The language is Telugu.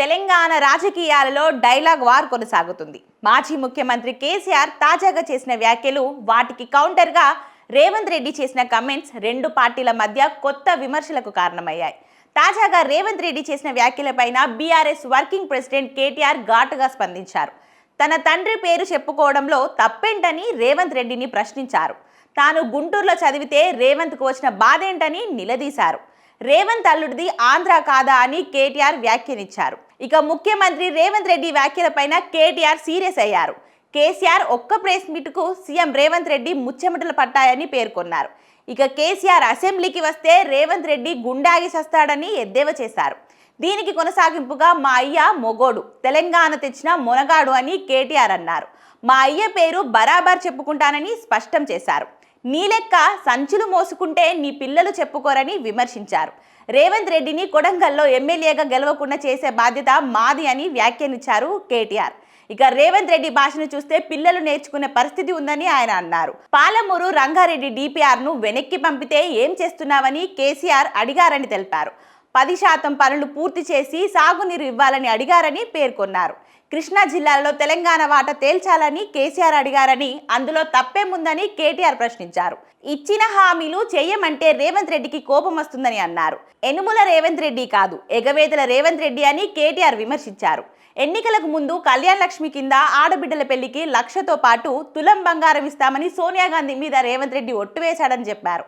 తెలంగాణ రాజకీయాలలో డైలాగ్ వార్ కొనసాగుతుంది. మాజీ ముఖ్యమంత్రి కేసీఆర్ తాజాగా చేసిన వ్యాఖ్యలు, వాటికి కౌంటర్గా రేవంత్ రెడ్డి చేసిన కమెంట్స్ రెండు పార్టీల మధ్య కొత్త విమర్శలకు కారణమయ్యాయి. తాజాగా రేవంత్ రెడ్డి చేసిన వ్యాఖ్యలపైన బీఆర్ఎస్ వర్కింగ్ ప్రెసిడెంట్ కేటీఆర్ ఘాటుగా స్పందించారు. తన తండ్రి పేరు చెప్పుకోవడంలో తప్పేంటని రేవంత్ రెడ్డిని ప్రశ్నించారు. తాను గుంటూరులో చదివితే రేవంత్కు వచ్చిన బాధేంటని నిలదీశారు. రేవంత్ అల్లుడిది ఆంధ్ర కాదా అని కేటీఆర్ వ్యాఖ్యానించారు. ఇక ముఖ్యమంత్రి రేవంత్ రెడ్డి వ్యాఖ్యలపైన కేటీఆర్ సీరియస్ అయ్యారు. కేసీఆర్ ఒక్క ప్రెస్ మీట్కు సీఎం రేవంత్ రెడ్డి ముచ్చెమటలు పట్టాయని పేర్కొన్నారు. ఇక కేసీఆర్ అసెంబ్లీకి వస్తే రేవంత్ రెడ్డి గుండాగి సస్తాడని ఎద్దేవా చేశారు. దీనికి కొనసాగింపుగా మా అయ్య మొగోడు, తెలంగాణ తెచ్చిన మొనగాడు అని కేటీఆర్ అన్నారు. మా అయ్య పేరు బరాబర్ చెప్పుకుంటానని స్పష్టం చేశారు. నీ లెక్క సంచులు మోసుకుంటే నీ పిల్లలు చెప్పుకోరని విమర్శించారు. రేవంత్ రెడ్డిని కొడంగల్లో ఎమ్మెల్యేగా గెలవకుండా చేసే బాధ్యత మాది అని వ్యాఖ్యానించారు కేటీఆర్. ఇక రేవంత్ రెడ్డి భాషను చూస్తే పిల్లలు నేర్చుకునే పరిస్థితి ఉందని ఆయన అన్నారు. పాలమూరు రంగారెడ్డి డిపిఆర్ను వెనక్కి పంపితే ఏం చేస్తున్నావని కేసీఆర్ అడిగారని తెలిపారు. 10% పనులు పూర్తి చేసి సాగునీరు ఇవ్వాలని అడిగారని పేర్కొన్నారు. కృష్ణా జిల్లాలో తెలంగాణ వాటా తేల్చాలని కేసీఆర్ అడిగారని, అందులో తప్పేముందని కేటీఆర్ ప్రశ్నించారు. ఇచ్చిన హామీలు చేయమంటే రేవంత్ రెడ్డికి కోపం వస్తుందని అన్నారు. ఎనుముల రేవంత్ రెడ్డి కాదు, ఎగవేదల రేవంత్ రెడ్డి అని కేటీఆర్ విమర్శించారు. ఎన్నికలకు ముందు కళ్యాణ లక్ష్మి కింద ఆడబిడ్డల పెళ్లికి 1,00,000తో పాటు తులం బంగారం ఇస్తామని సోనియా గాంధీ మీద రేవంత్ రెడ్డి ఒట్టు వేశాడని చెప్పారు.